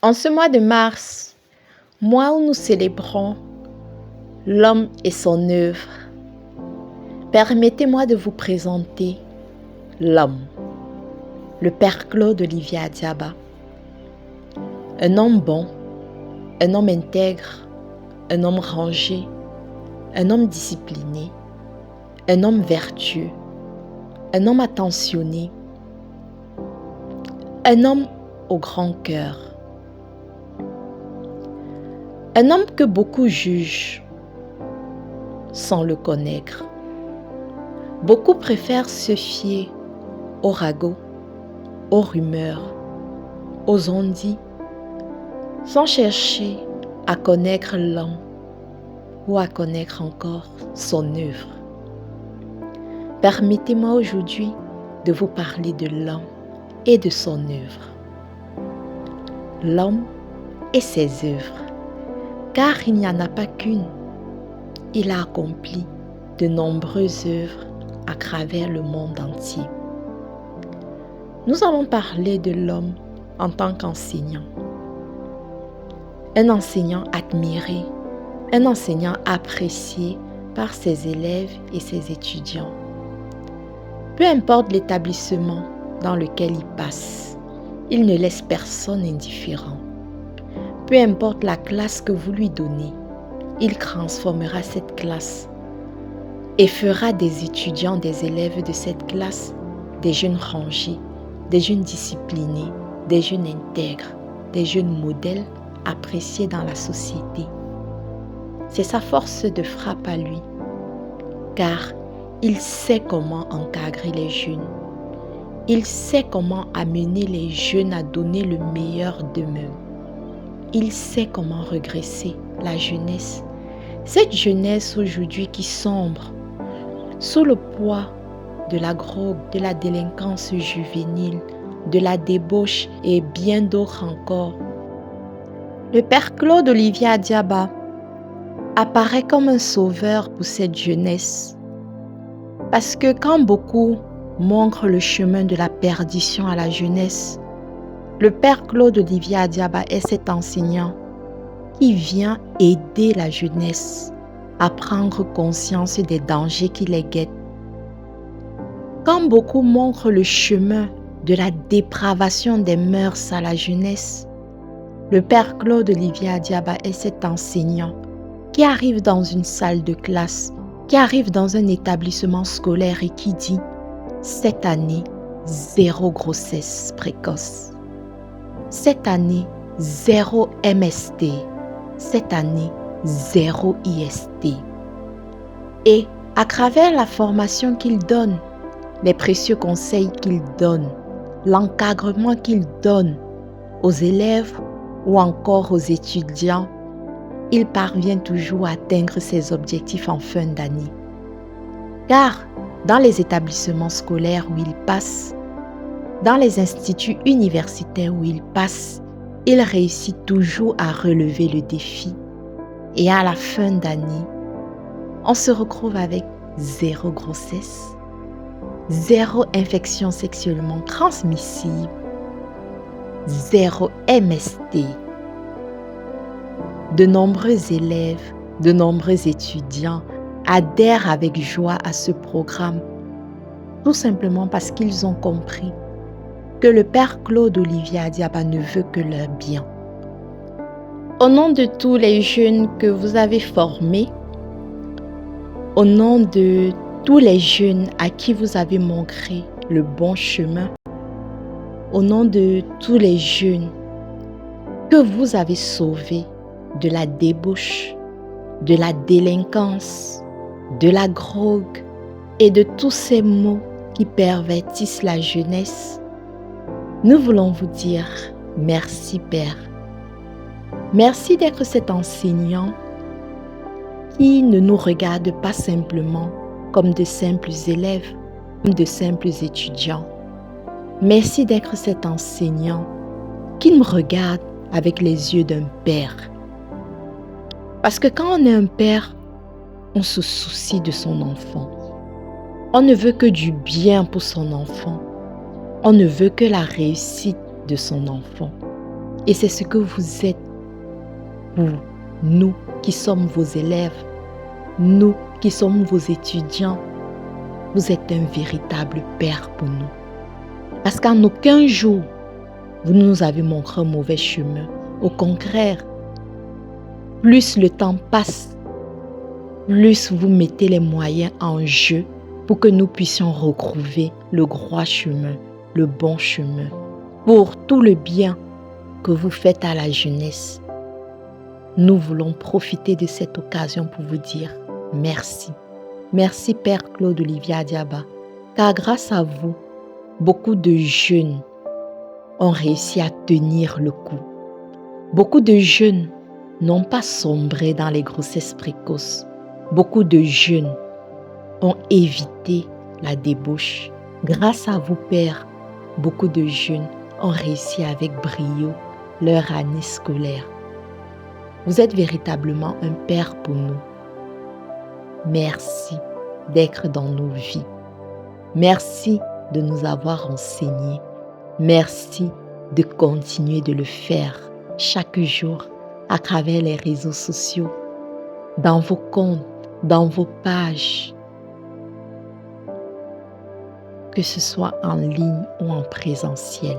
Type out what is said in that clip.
En ce mois de mars, mois où nous célébrons l'homme et son œuvre, permettez-moi de vous présenter l'homme, le père Claude Olivier Adiaba. Un homme bon, un homme intègre, un homme rangé, un homme discipliné, un homme vertueux, un homme attentionné, un homme au grand cœur. Un homme que beaucoup jugent sans le connaître. Beaucoup préfèrent se fier aux ragots, aux rumeurs, aux on-dit, sans chercher à connaître l'homme ou à connaître encore son œuvre. Permettez-moi aujourd'hui de vous parler de l'homme et de son œuvre. L'homme et ses œuvres. Car il n'y en a pas qu'une. Il a accompli de nombreuses œuvres à travers le monde entier. Nous allons parler de l'homme en tant qu'enseignant. Un enseignant admiré, un enseignant apprécié par ses élèves et ses étudiants. Peu importe l'établissement dans lequel il passe, il ne laisse personne indifférent. Peu importe la classe que vous lui donnez, il transformera cette classe et fera des étudiants, des élèves de cette classe, des jeunes rangés, des jeunes disciplinés, des jeunes intègres, des jeunes modèles appréciés dans la société. C'est sa force de frappe à lui, car il sait comment encadrer les jeunes. Il sait comment amener les jeunes à donner le meilleur d'eux-mêmes. Il sait comment regresser la jeunesse. Cette jeunesse aujourd'hui qui sombre sous le poids de la drogue, de la délinquance juvénile, de la débauche et bien d'autres encore. Le père Claude Olivier Adiaba apparaît comme un sauveur pour cette jeunesse. Parce que quand beaucoup montrent le chemin de la perdition à la jeunesse, le père Claude Olivier Adiaba est cet enseignant qui vient aider la jeunesse à prendre conscience des dangers qui les guettent. Quand beaucoup montrent le chemin de la dépravation des mœurs à la jeunesse, le père Claude Olivier Adiaba est cet enseignant qui arrive dans une salle de classe, qui arrive dans un établissement scolaire et qui dit « Cette année, 0 grossesse précoce. Cette année, 0 MST. Cette année, 0 IST. » Et à travers la formation qu'il donne, les précieux conseils qu'il donne, l'encadrement qu'il donne aux élèves ou encore aux étudiants, il parvient toujours à atteindre ses objectifs en fin d'année. Car dans les établissements scolaires où il passe, dans les instituts universitaires où il passe, il réussit toujours à relever le défi. Et à la fin d'année, on se retrouve avec 0 grossesse, 0 infection sexuellement transmissible, 0 MST. De nombreux élèves, de nombreux étudiants adhèrent avec joie à ce programme, tout simplement parce qu'ils ont compris que le père Claude Olivier Adiaba ne veut que leur bien. Au nom de tous les jeunes que vous avez formés, au nom de tous les jeunes à qui vous avez montré le bon chemin, au nom de tous les jeunes que vous avez sauvés de la débauche, de la délinquance, de la drogue et de tous ces maux qui pervertissent la jeunesse, nous voulons vous dire merci Père. Merci d'être cet enseignant qui ne nous regarde pas simplement comme de simples élèves, comme de simples étudiants. Merci d'être cet enseignant qui nous regarde avec les yeux d'un père. Parce que quand on est un père, on se soucie de son enfant. On ne veut que du bien pour son enfant. On ne veut que la réussite de son enfant. Et c'est ce que vous êtes pour nous qui sommes vos élèves, nous qui sommes vos étudiants. Vous êtes un véritable père pour nous. Parce qu'en aucun jour, vous ne nous avez montré un mauvais chemin. Au contraire, plus le temps passe, plus vous mettez les moyens en jeu pour que nous puissions retrouver le droit chemin, le bon chemin, pour tout le bien que vous faites à la jeunesse. Nous voulons profiter de cette occasion pour vous dire merci. Merci Père Claude Olivier Adiaba, car grâce à vous, beaucoup de jeunes ont réussi à tenir le coup. Beaucoup de jeunes n'ont pas sombré dans les grossesses précoces. Beaucoup de jeunes ont évité la débauche. Grâce à vous, Père, beaucoup de jeunes ont réussi avec brio leur année scolaire. Vous êtes véritablement un Père pour nous. Merci d'être dans nos vies. Merci de nous avoir enseignés. Merci de continuer de le faire chaque jour à travers les réseaux sociaux, dans vos comptes, dans vos pages, que ce soit en ligne ou en présentiel.